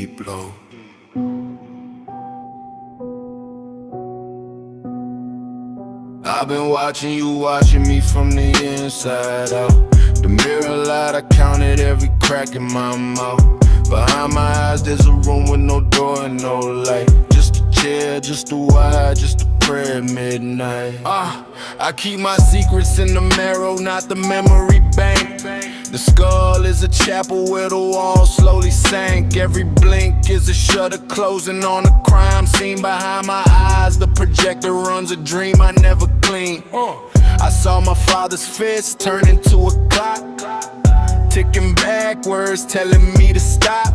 deep low. I've been watching you, watching me from the inside out. The mirror light, I counted every crack in my mouth. Behind my eyes, there's a room with no door and no light. Just a chair, just a wire, just a prayer at midnight. I keep my secrets in the marrow, not the memory bank. The skull is a chapel where the walls slowly sank. Every blink is a shutter closing on a crime scene. Behind my eyes, the projector runs a dream I never clean. I saw my father's fist turn into a clock, ticking backwards, telling me to stop.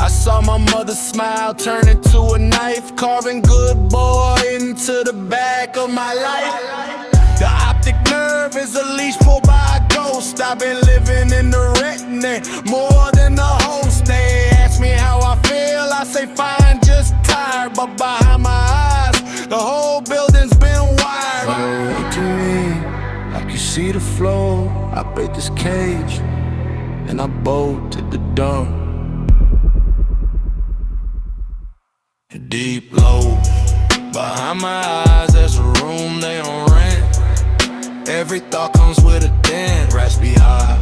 I saw my mother's smile turn into a knife, carving good boy into the back of my life. The optic nerve is a leash pulled by a ghost. I've been living in the retina more than the host. They ask me how I feel, I say fine, just tired. But behind my eyes, the whole building's been wired. Look to me, like you see the flow. I break this cage and I bolted the door. Deep low, behind my eyes there's a room they don't rent. Every thought comes with a dent, raspy high.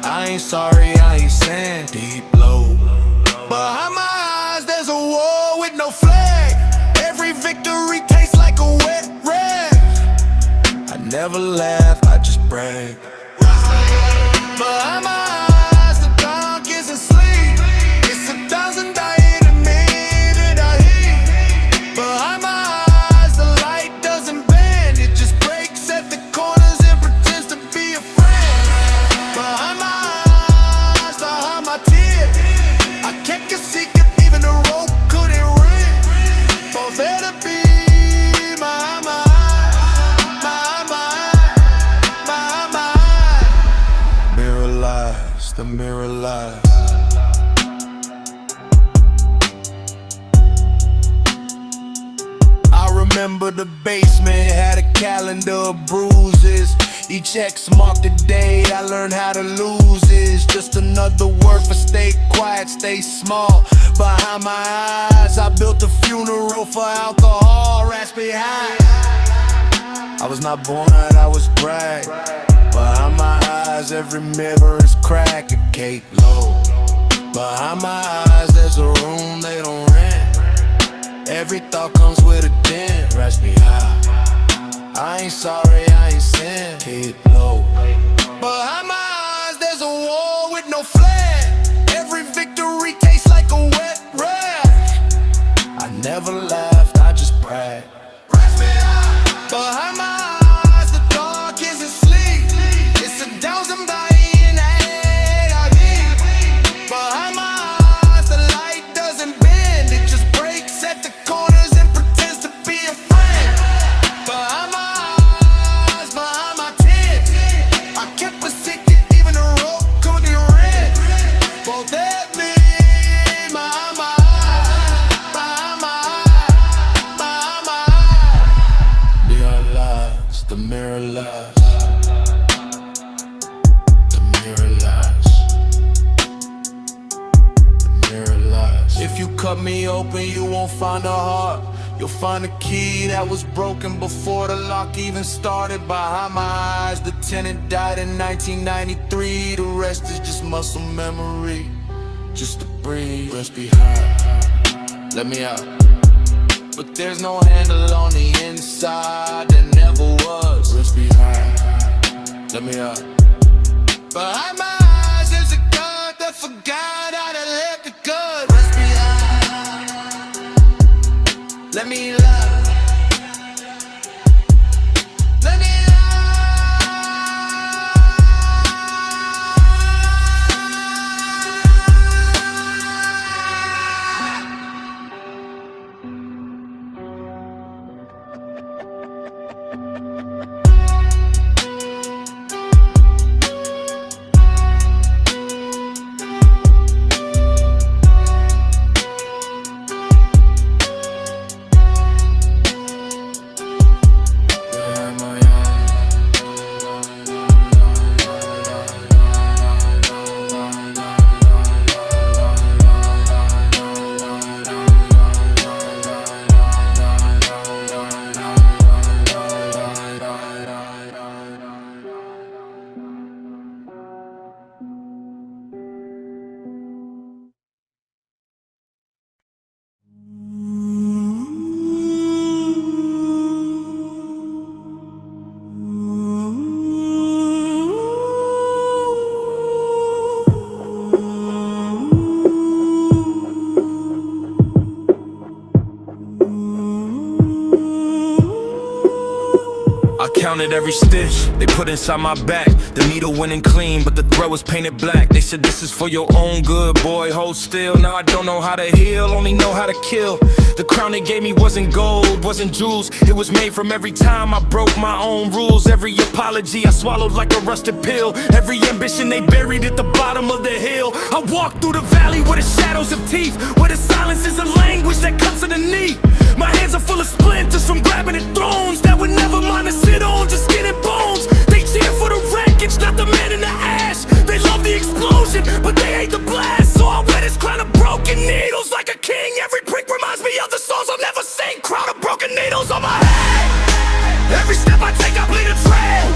I ain't sorry, I ain't saying. Deep low, behind my eyes there's a war with no flag. Every victory tastes like a wet rag. I never laugh, I just brag. Behind my eyes the dark isn't sleep. It's 1,000 dying a minute I heat. Behind my eyes the light doesn't bend. It just breaks at the corners and pretends to be a friend. Behind my eyes the hide my tears. I kept a secret even the rope couldn't ring. Both had to be behind my eyes, behind my eyes, behind my eyes. Mirror lies, the mirror lies. I remember the basement had a calendar of bruises. Each X marked the day I learned how to lose. Is just another word for stay quiet, stay small. Behind my eyes I built a funeral for alcohol, raspy high. I was not born right, I was bright. Behind my eyes every mirror is cracked, a cake low. Behind my eyes there's a room they don't rent. Every thought comes with a dent, raspy high. I ain't sorry, I ain't sin, keep low. Behind my eyes there's a war with no flag. Every victory tastes like a wet rag. I never laughed, I just brag. Behind my eyes the dark isn't sleep. It's 1,000 dying and I need. Behind my eyes the light doesn't bend. It just breaks at the corners and pretends to be a friend. Behind my eyes, behind my tent, I kept a secret even the rope couldn't rent. Both had me behind my eyes, behind my eyes, behind my eyes. Mirror lies, the mirror lies. The mirror lies. The mirror lies. If you cut me open, you won't find a heart. You'll find a key that was broken before the lock even started. Behind my eyes, the tenant died in 1993. The rest is just muscle memory, just to breathe. Rest behind, let me out. But there's no handle on the inside, there never was. Rest behind, let me out. Behind my eyes there's a God that forgot how to let the good. Rest behind, let me love. Let me counted every stitch they put inside my back. The needle went in clean, but the thread was painted black. They said this is for your own good, boy, hold still. Now I don't know how to heal, only know how to kill. The crown they gave me wasn't gold, wasn't jewels. It was made from every time I broke my own rules. Every apology I swallowed like a rusted pill. Every ambition they buried at the bottom of the hill. I walk through the valley where the shadows of teeth, where the silence is a language that cuts to the knee. My hands are full of splinters from grabbing at thrones that would never mind to sit on, just skin and bones. They cheer for the wreckage, not the man in the ash. They love the explosion, but they hate the blast. So I wear this crown of broken needles like a king. Every prick reminds me of the songs I'll never sing. Crown of broken needles on my head. Every step I take I bleed a trail.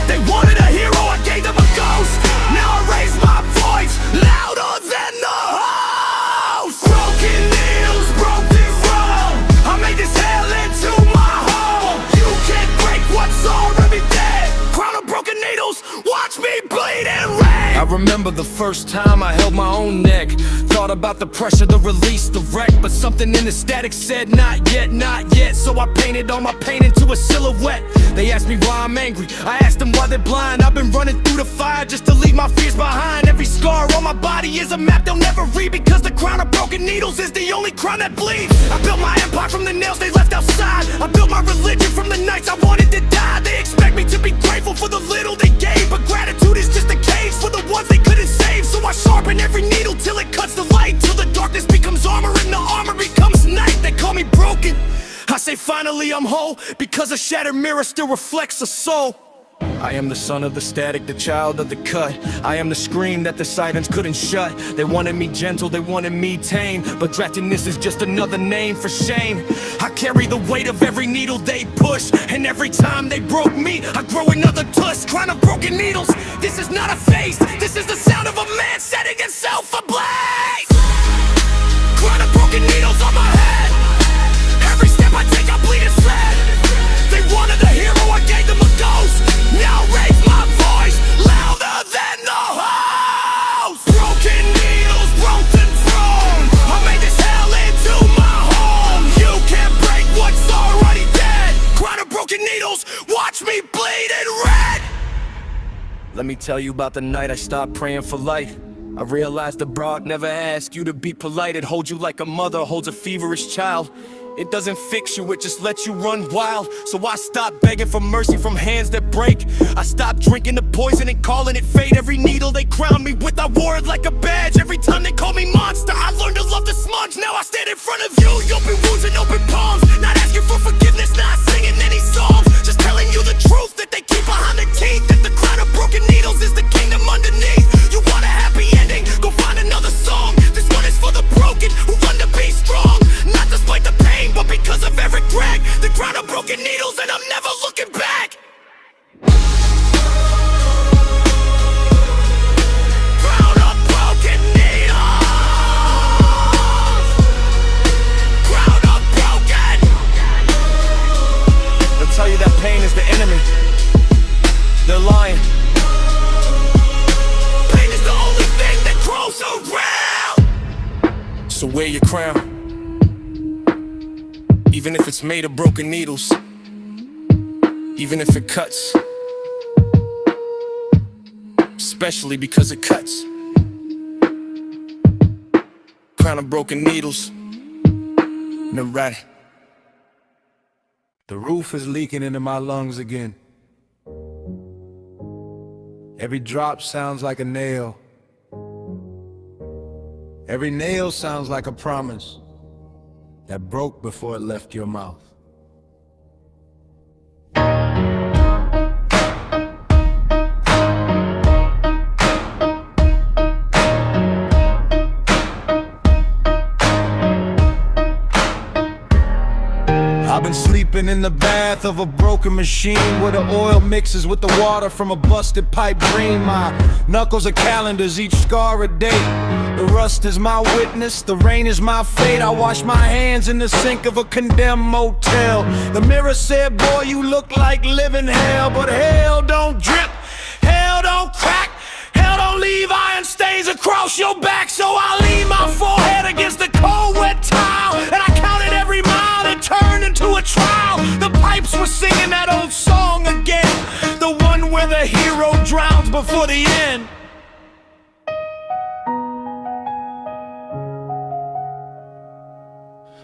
They wanted a hero, I gave them a ghost. Now I raise my voice louder than the host. Broken needles broke the throne. I made this hell into my home. You can't break what's already dead. Crown of broken needles, watch me bleed and red. I remember the first time I held my own neck. Thought about the pressure, the release, the wreck. But something in the static said not yet, not yet. So I painted all my pain into a silhouette. They asked me why I'm angry, I asked them why they're blind. I've been running through the fire just to leave my fears behind. Every scar on my body is a map they'll never read, because the crown of broken needles is the only crown that bleeds. I built my empire from the nails they left outside. I built my religion from the nights I wanted to die. They expect me to be grateful for the little they gave, but gratitude is just a cage for the ones they couldn't save. So I sharpen every needle till it cuts the light, till the darkness becomes armor and the armor becomes night. They call me broken, I say finally I'm whole, because a shattered mirror still reflects a soul. I am the son of the static, the child of the cut. I am the scream that the sirens couldn't shut. They wanted me gentle, they wanted me tame, but drafting this is just another name for shame. I carry the weight of every needle they push, and every time they broke me, I grow another tusk. Crown of broken needles, this is not a phase. This is the sound of a man setting himself ablaze. Crown of broken needles on my head. Every step I take I bleed and sweat. They wanted a hero, I gave them a ghost. Now raise my voice louder than the host. Broken needles broke the throne. I made this hell into my home. You can't break what's already dead. Crown of broken needles, watch me bleed in red. Let me tell you about the night I stopped praying for light. I realized the broad never asked you to be polite. It holds you like a mother holds a feverish child. It doesn't fix you, it just lets you run wild. So I stopped begging for mercy from hands that break. I stopped drinking the poison and calling it fate. Every needle they crowned me with, I wore it like a badge. Every time they called me monster, I learned to love the smudge. Now I stand in front of you, open wounds and open palms. Not asking for forgiveness, not singing any songs. Just telling you the truth that they keep behind the teeth. That the crown of broken needles is the kingdom underneath. You want a happy ending? Go find another song. This one is for the broken who run to be strong. Not despite the pain, but because of every crack. The crown of broken needles, and I'm never looking back. Crown of broken needles. Crown of broken. They'll tell you that pain is the enemy. They're lying. Pain is the only thing that grows around. So wear your crown, even if it's made of broken needles, even if it cuts, especially because it cuts. Crown of broken needles, no right. The roof is leaking into my lungs again. Every drop sounds like a nail. Every nail sounds like a promise that broke before it left your mouth. I've been sleeping in the bath of a broken machine, where the oil mixes with the water from a busted pipe dream. My knuckles are calendars, each scar a date. The rust is my witness, the rain is my fate. I wash my hands in the sink of a condemned motel. The mirror said, boy, you look like living hell. But hell don't drip, hell don't crack, hell don't leave iron stains across your back. So I lean my forehead against the cold wet tile, and I counted every mile that turned into a trial. The pipes were singing that old song again. before the end.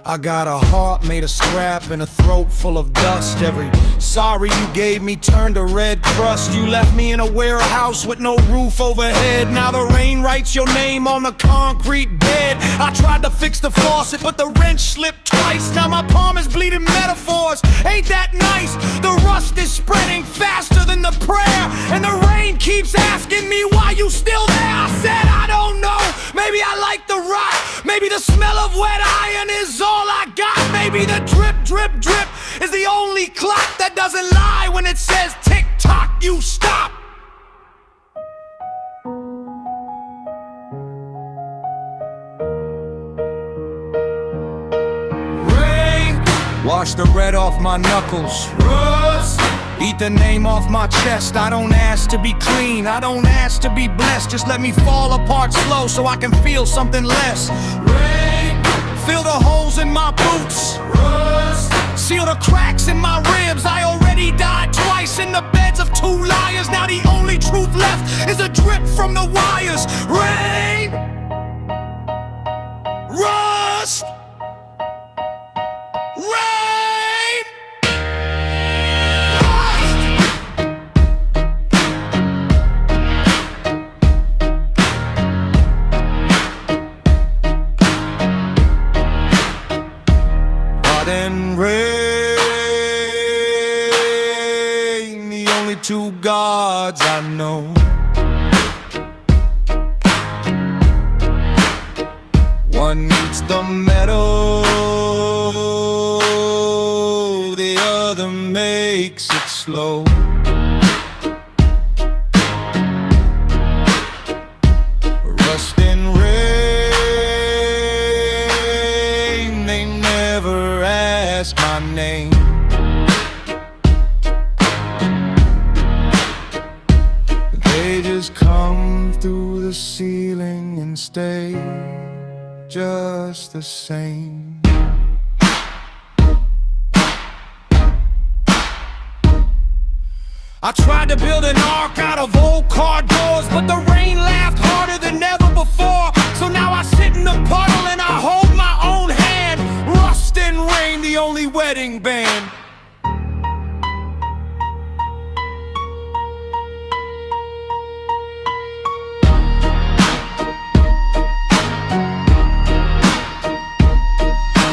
I got a heart made of scrap and a throat full of dust. Every sorry you gave me turned to red crust. You left me in a warehouse with no roof overhead. Now the rain writes your name on the concrete bed. I tried to fix the faucet, but the wrench slipped twice. Now my palm is bleeding metaphors. Ain't that nice? The rust is spreading faster than the prayer, and the rain keeps asking me why you still there. I said I don't know. Maybe I like the rot. Maybe the smell of wet iron is all I got. Maybe the drip, drip, drip is the only clock that doesn't lie when it says tick tock, you stop. Rain, wash the red off my knuckles. Rust, eat the name off my chest. I don't ask to be clean, I don't ask to be blessed. Just let me fall apart slow so I can feel something less. Rain, fill the holes in my boots. Rust, seal the cracks in my ribs. I already died twice in the beds of two liars. Now the only truth left is a drip from the wires. Rain, rust, rain, and rain, the only two gods I know. One eats the metal, the other makes it slow. Rust and rain, they never ask my name. They just come through the ceiling and stay just the same. I tried to build an ark out of old car doors, but the rain laughed harder than ever before. So now I sit in the puddle and I hold my own hand. Rust and rain, the only wedding band.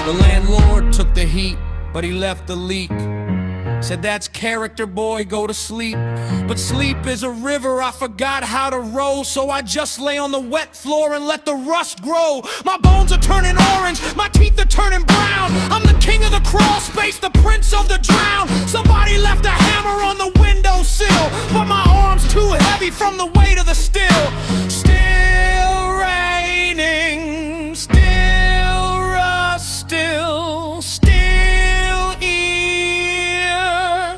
The landlord took the heat, but he left the leak. Said that's character, boy, go to sleep. But sleep is a river, I forgot how to row. So I just lay on the wet floor and let the rust grow. My bones are turning orange, my teeth are turning brown. I'm the king of the crawl space, the prince of the drown. Somebody left a hammer on the windowsill, but my arm's too heavy from the weight of the still. Still raining, still rust, still here,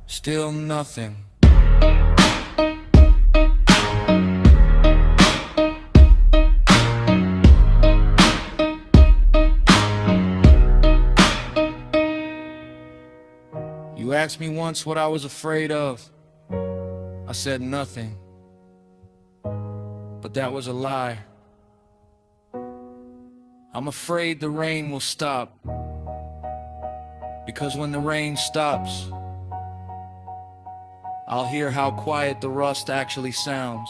still nothing. You asked me once what I was afraid of. I said nothing, but that was a lie. I'm afraid the rain will stop, because when the rain stops, I'll hear how quiet the rust actually sounds.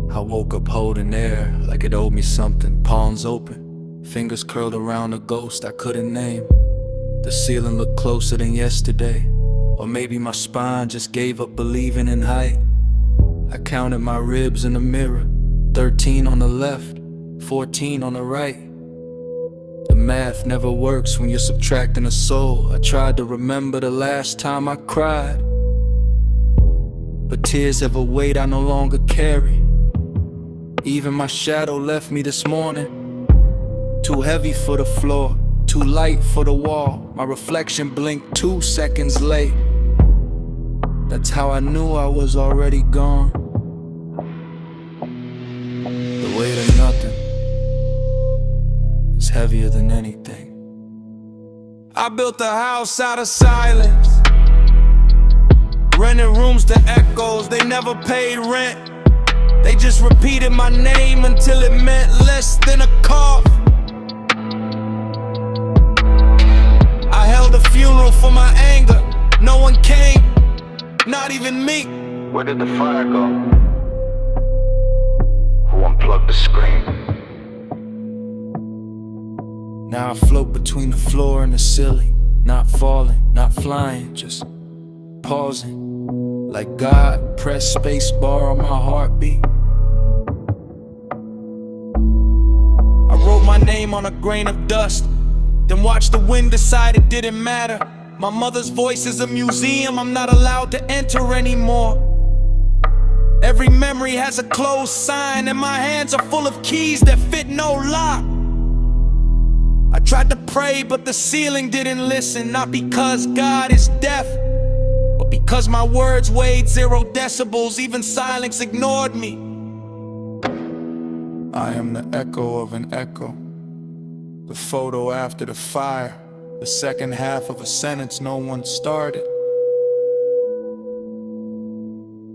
I woke up holding air like it owed me something, palms open, Fingers curled around a ghost I couldn't name. The ceiling looked closer than yesterday. Or maybe my spine just gave up believing in height. I counted my ribs in the mirror. 13 on the left, 14 on the right. The math never works when you're subtracting a soul. I tried to remember the last time I cried, but tears have a weight I no longer carry. Even my shadow left me this morning. Too heavy for the floor, too light for the wall. My reflection blinked 2 seconds late. That's how I knew I was already gone. The weight of nothing is heavier than anything. I built a house out of silence, rented rooms to echoes. They never paid rent. They just repeated my name until it meant less than a cough. I held a funeral for my anger. No one came, not even me. Where did the fire go? Who unplugged the screen? Now I float between the floor and the ceiling. Not falling, not flying, just pausing. Like God pressed space bar on my heartbeat. I wrote my name on a grain of dust, then watched the wind decide it didn't matter. My mother's voice is a museum I'm not allowed to enter anymore. Every memory has a closed sign, and my hands are full of keys that fit no lock. I tried to pray, but the ceiling didn't listen. Not because God is deaf, but because my words weighed 0 decibels. Even silence ignored me. I am the echo of an echo, the photo after the fire, the second half of a sentence no one started.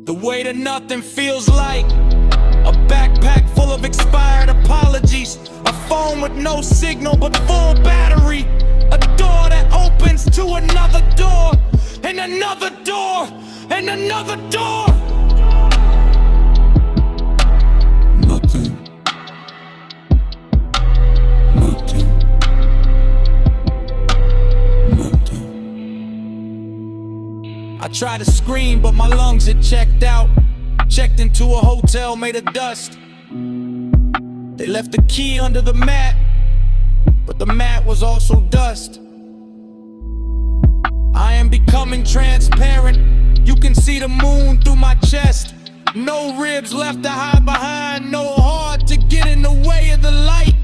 The weight of nothing feels like a backpack full of expired apologies, a phone with no signal but full battery, a door that opens to another door, and another door, and another door. Nothing. Nothing. Nothing. I tried to scream, but my lungs had checked out. Checked into a hotel made of dust. They left the key under the mat, but the mat was also dust. I am becoming transparent. You can see the moon through my chest. No ribs left to hide behind, no heart to get in the way of the light.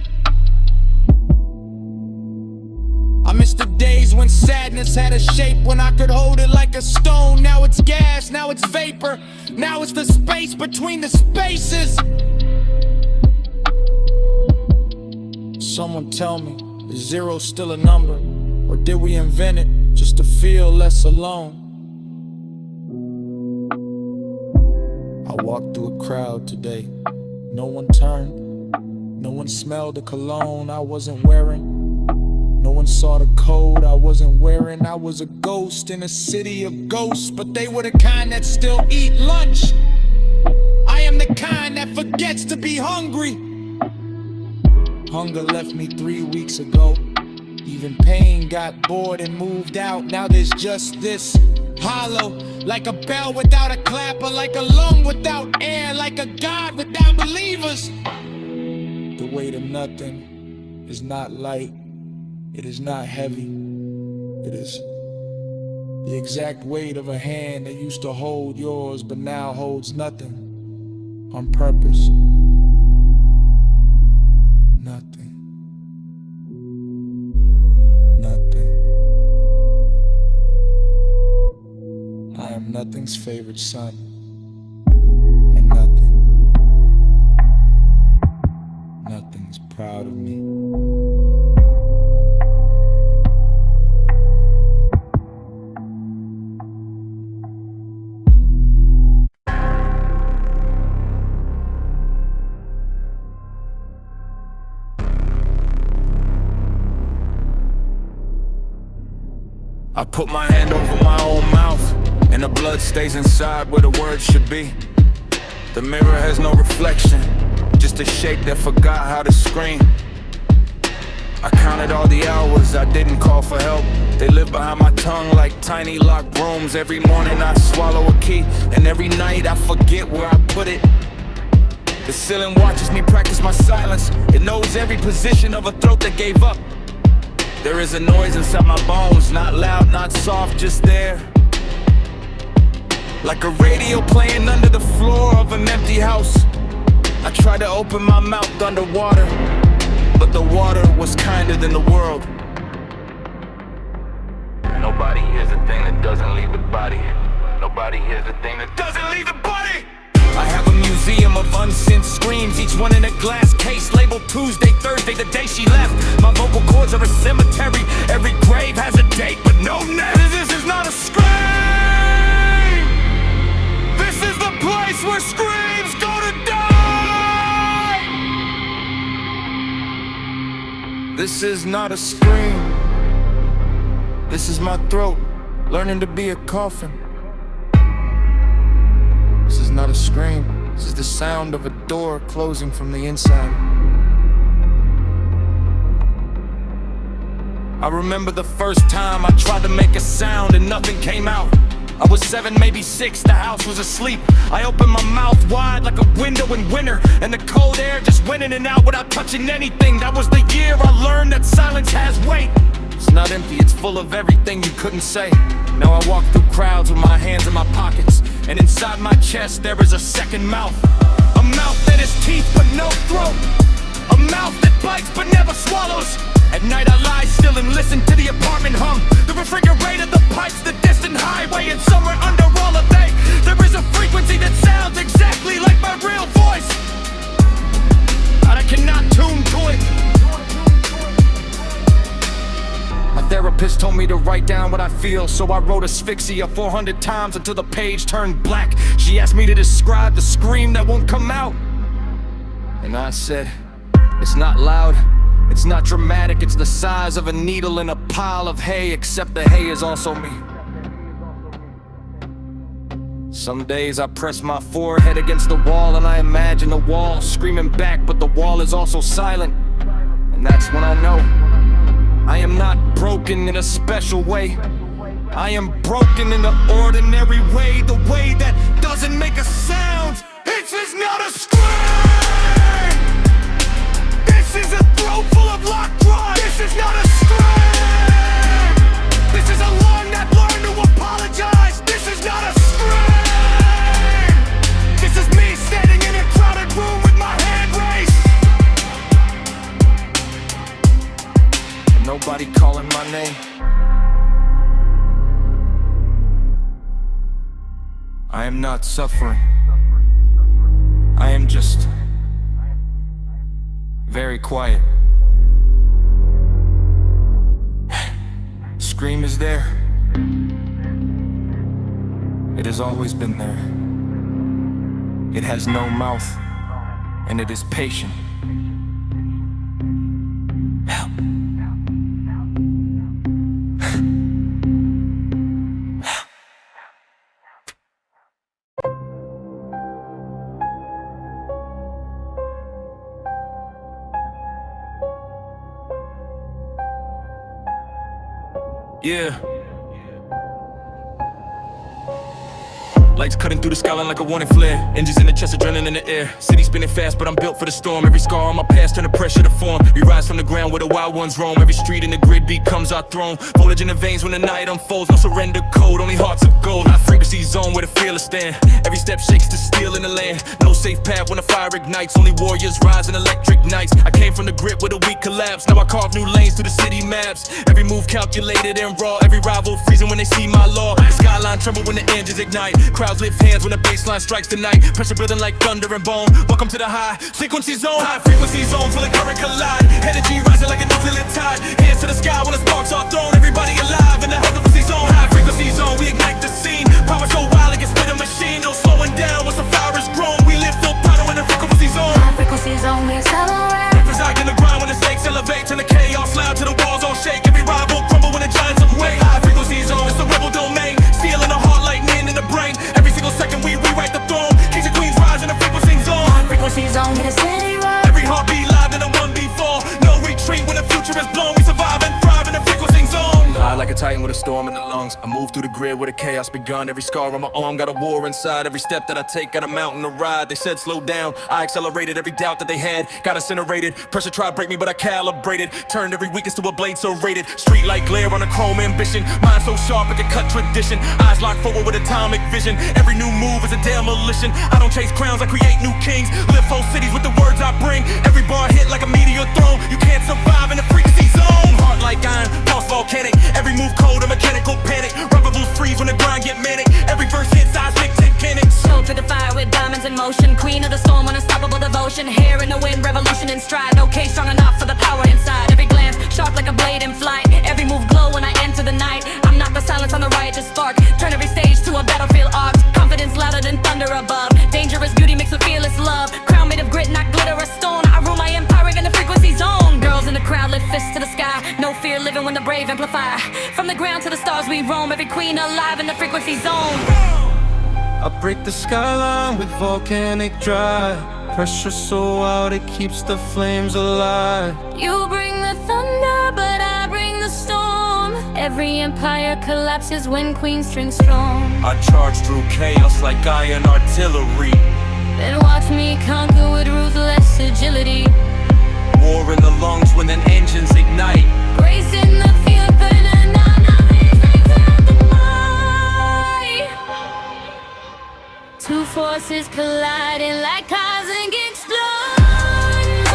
I miss the days when sadness had a shape, when I could hold it like a stone. Now it's gas, now it's vapor, now it's the space between the spaces. Someone tell me, is 0 still a number? Or did we invent it just to feel less alone? I walked through a crowd today. No one turned. No one smelled the cologne I wasn't wearing. No one saw the code I wasn't wearing. I was a ghost in a city of ghosts, but they were the kind that still eat lunch. I am the kind that forgets to be hungry. Hunger left me 3 weeks ago. Even pain got bored and moved out. Now there's just this hollow, like a bell without a clapper, like a lung without air, like a God without believers. The weight of nothing is not light. It is not heavy. It is the exact weight of a hand that used to hold yours but now holds nothing on purpose. Nothing. Nothing. I am nothing's favorite son, and nothing's proud of me. I put my hand over my own mouth, and the blood stays inside where the words should be. The mirror has no reflection, just a shape that forgot how to scream. I counted all the hours I didn't call for help. They live behind my tongue like tiny locked rooms. Every morning I swallow a key, and every night I forget where I put it. The ceiling watches me practice my silence. It knows every position of a throat that gave up. There is a noise inside my bones, not loud, not soft, just there. Like a radio playing under the floor of an empty house. I tried to open my mouth underwater, but the water was kinder than the world. Nobody hears a thing that doesn't leave the body. Nobody hears a thing that Doesn't leave the body! I have a museum of unsensed screams, each one in a glass case, labeled Tuesday, Thursday, the day she left. My vocal cords are a cemetery. Every grave has a date, but no name. This is not a scream. This is the place where screams go to die. This is not a scream. This is my throat, learning to be a coffin. This is not a scream. This is the sound of a door closing from the inside. I remember the first time I tried to make a sound and nothing came out. I was 7, maybe 6, the house was asleep. I opened my mouth wide like a window in winter, and the cold air just went in and out without touching anything. That was the year I learned that silence has weight. It's not empty, it's full of everything you couldn't say. Now I walk through crowds with my hands in my pockets, and inside my chest there is a second mouth. A mouth that has teeth but no throat. A mouth that bites but never swallows. At night I lie still and listen to the apartment hum, the refrigerator, the pipes, the distant highway, and somewhere under all of they, there is a frequency that sounds exactly like my real voice, but I cannot tune to it. My therapist told me to write down what I feel, so I wrote asphyxia 400 times until the page turned black. She asked me to describe the scream that won't come out, and I said, it's not loud, it's not dramatic, it's the size of a needle in a pile of hay, except the hay is also me. Some days I press my forehead against the wall and I imagine the wall screaming back, but the wall is also silent. And that's when I know I am not broken in a special way. I am broken in the ordinary way, the way that doesn't make a sound. This is not a scream! This is a throat full of locked rhymes. This is not a scream. This is a lung that learned to apologize. This is not a scream. This is me standing in a crowded room with my hand raised, and nobody calling my name. I am not suffering. I am just very quiet. Scream is there. It has always been there. It has no mouth, and it is patient. Help. Yeah. Lights cutting through the skyline like a warning flare. Engines in the chest, adrenaline in the air. City spinning fast, but I'm built for the storm. Every scar on my past turn the pressure to form. We rise from the ground where the wild ones roam. Every street in the grid becomes our throne. Voltage in the veins when the night unfolds. No surrender code, only hearts of gold. High frequency zone where the fearless stand. Every step shakes the steel in the land. No safe path when the fire ignites. Only warriors rise in electric nights. I came from the grit where the weak collapse. Now I carve new lanes through the city maps. Every move calculated and raw. Every rival freezing when they see my law. The skyline tremble when the engines ignite. Crowds lift hands when the baseline strikes tonight. Pressure building like thunder and bone. Welcome to the high frequency zone. High frequency zone full of current collide. Energy rising like a nuclear tide. Hands to the sky when the sparks are thrown. Everybody alive in the high frequency zone. High frequency zone, we ignite the scene. Power so wild it can split a machine. No slowing down once the fire is grown. We live full throttle in the frequency zone. High frequency zone, we accelerate. Reside in the grind when the stakes elevate. Turn the chaos loud till the walls all shake. Every rival crumble when the giants of weight. High frequency zone, it's the rebel domain. Steel in the heart, lightning in the brain. Every single second we rewrite the throne. Kings and queens rise in the frequency zone. High frequency zone, we the city rock. Every heartbeat live in a 1v4. No retreat when the future is lungs. I move through the grid where the chaos begun. Every scar on my arm got a war inside. Every step that I take got a mountain to ride. They said slow down, I accelerated. Every doubt that they had got incinerated. Pressure tried to break me, but I calibrated. Turned every weakness to a blade so rated. Street light glare on a chrome ambition. Mind so sharp it can cut tradition. Eyes locked forward with atomic vision. Every new move is a demolition. I don't chase crowns, I create new kings. Lift whole cities with the words I bring. Every bar hit like a meteor thrown. You can't survive in the frequency zone. Heart like iron, pulse volcanic. Every move cold, a mechanical panic. Rubber boots freeze when the grind get manic. Every verse hits seismic tectonic. Sold through the fire with diamonds in motion. Queen of the storm, unstoppable devotion. Hair in the wind, revolution in stride. No case strong enough for the power inside. Every glance sharp like a blade in flight. Every move glow when I enter the night. I'm not the silence on the right, just spark. Turn every stage to a battlefield arc. Confidence louder than thunder above. Dangerous beauty mixed with fearless love. Crown made of grit, not glitter or stone. I rule my empire in the frequency zone. Girls in the crowd lift fists to the sky. No fear living when the brave amplify. From the ground to the stars we roam. Every queen alive in the frequency zone. I break the skyline with volcanic drive. Pressure so out it keeps the flames alive. You bring the thunder, but I bring the storm. Every empire collapses when queens string strong. I charge through chaos like iron artillery. Then watch me conquer with ruthless agility. War in the lungs when then engines ignite. Grace in the field, burning on the might. Two forces colliding like cosmic explosions.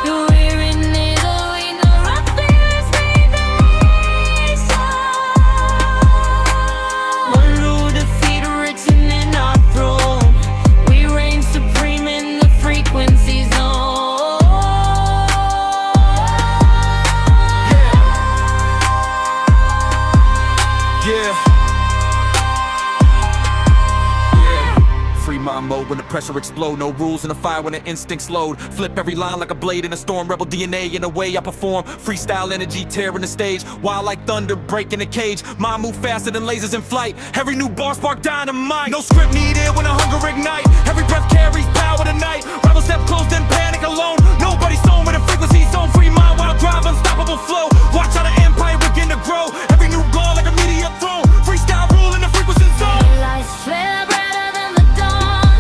We're in it, oh, we know raspy one rule defeat written in our throne. We reign supreme in the frequency zone. Yeah. Free mind mode when the pressure explode. No rules in the fire when the instincts load. Flip every line like a blade in a storm. Rebel DNA in the way I perform. Freestyle energy tearing the stage. Wild like thunder breaking the cage. Mind move faster than lasers in flight. Every new bar spark dynamite. No script needed when the hunger ignite. Every breath carries power tonight. Rebel step close then panic alone. Nobody's zone with a frequency zone. Free mind while drive unstoppable flow. Watch how the empire begin to grow. Every new goal like a meteor thrown. Freestyle rule in the frequency zone. Lights flare brighter than the dawn,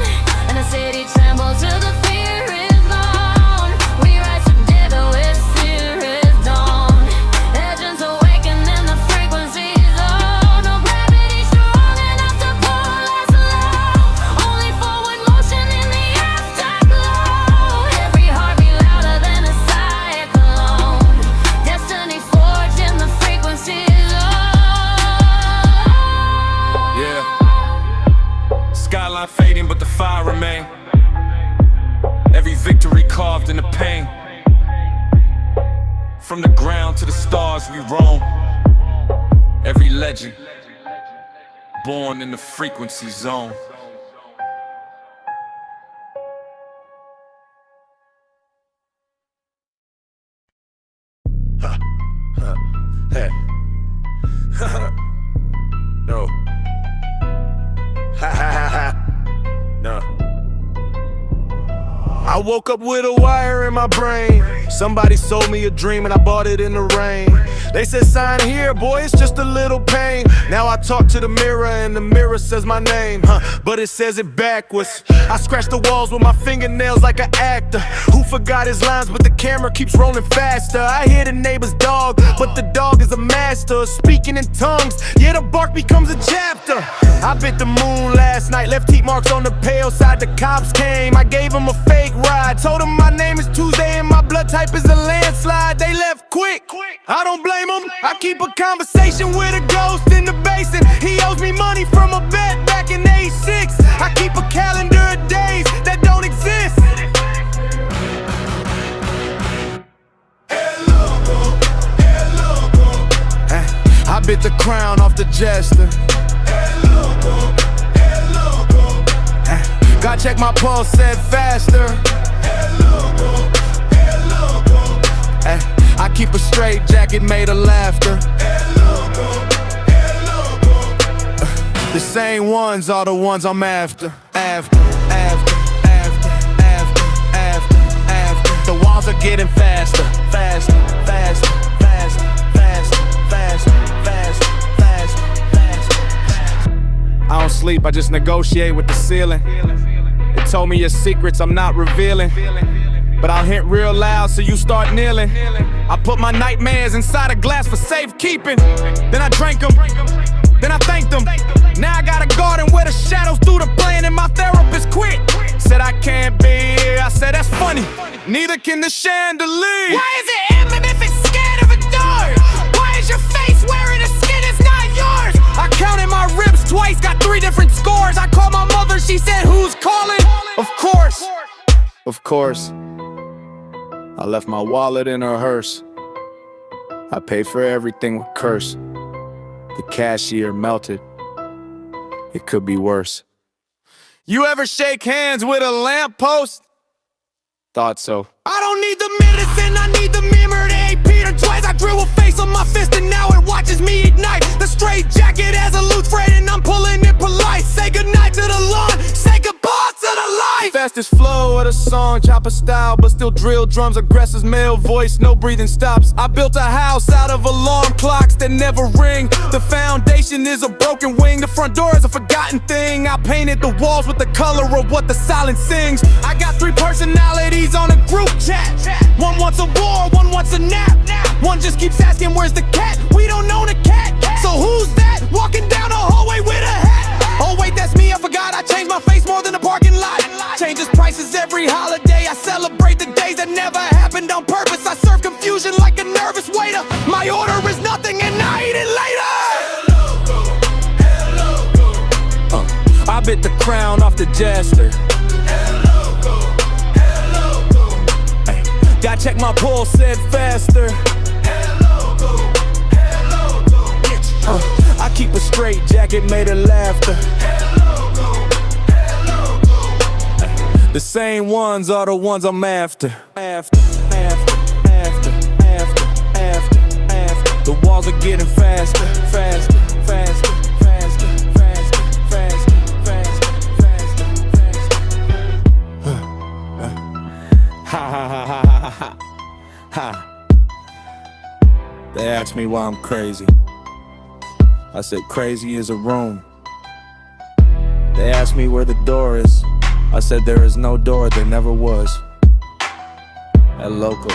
and the city trembles till the fear is gone. We rise together with fear is dawn. Legends awaken in the frequency zone. No gravity strong enough to pull us low. Only forward motion in the afterglow. Every heartbeat louder than a cyclone. Destiny forged in the frequency zone. Yeah. Skyline fading, but the fire remain. Every victory carved in the pain. From the ground to the stars we roam. Every legend born in the frequency zone. Hey. No. Ha ha ha ha. No. I woke up with a wire in my brain. Somebody sold me a dream and I bought it in the rain. They said sign here, boy, it's just a little pain. Now I talk to the mirror and the mirror says my name, but it says it backwards. I scratch the walls with my fingernails like an actor who forgot his lines, but the camera keeps rolling faster. I hear the neighbor's dog, but the dog is a master of speaking in tongues. Yeah, the bark becomes a chapter. I bit the moon last night, left teeth marks on the pale side. The cops came, I gave them a fake ride. Told them my name is Tuesday and my blood type is a landslide. They left quick, I don't blame them. I keep a conversation with a ghost in the basin. He owes me money from a bet back in '86. I keep a calendar of days that don't exist. I bit the crown off the jester. God check my pulse, said faster. I keep a straight jacket made of laughter. The same ones are the ones I'm after. After. The walls are getting faster. Faster. sleep, I just negotiate with the ceiling. It told me your secrets I'm not revealing, but I'll hint real loud so you start kneeling. I put my nightmares inside a glass for safekeeping. Then I drank them, then I thanked them. Now I got a garden where the shadows do the playing and my therapist quit. Said I can't be here, I said that's funny. Neither can the chandelier. Why is it emblem if it's scared of a door? Why is your face wearing a skin that's not yours? I counted my ribs twice, got 3 different scores. I called my mother, she said, who's calling? Of course. I left my wallet in her hearse. I paid for everything with curse. The cashier melted. It could be worse. You ever shake hands with a lamppost? Thought so. I don't need the medicine, I need the memory. They ain't Peter twice. I drew a face on my fist and now it watches me ignite. The straight jacket has a loose thread and I'm pulling it polite. Say goodnight to the lawn, say goodbye to the light. Fastest flow of the song, chopper style, but still drill drums, aggressive male voice, no breathing stops. I built a house out of alarm clocks that never ring. The foundation is a broken wing, the front door is a forgotten thing. I painted the walls with the color of what the silence sings. I got 3 personalities on a group chat. One wants a war, one wants a nap. One just keeps asking where's the cat. We don't own a cat, so who's that walking down the hallway with a hat? Oh wait, that's me, I forgot I changed my face more than a parking lot. Changes prices every holiday, I celebrate the days that never happened on purpose. I serve confusion like a nervous waiter. My order is nothing and I eat it later. I bit the crown off the jester. Gotta check my pulse, said faster. I keep a straight jacket made of laughter. The same ones are the ones I'm after. The walls are getting faster. They asked me why I'm crazy. I said crazy is a room. They asked me where the door is. I said there is no door, there never was. El loco.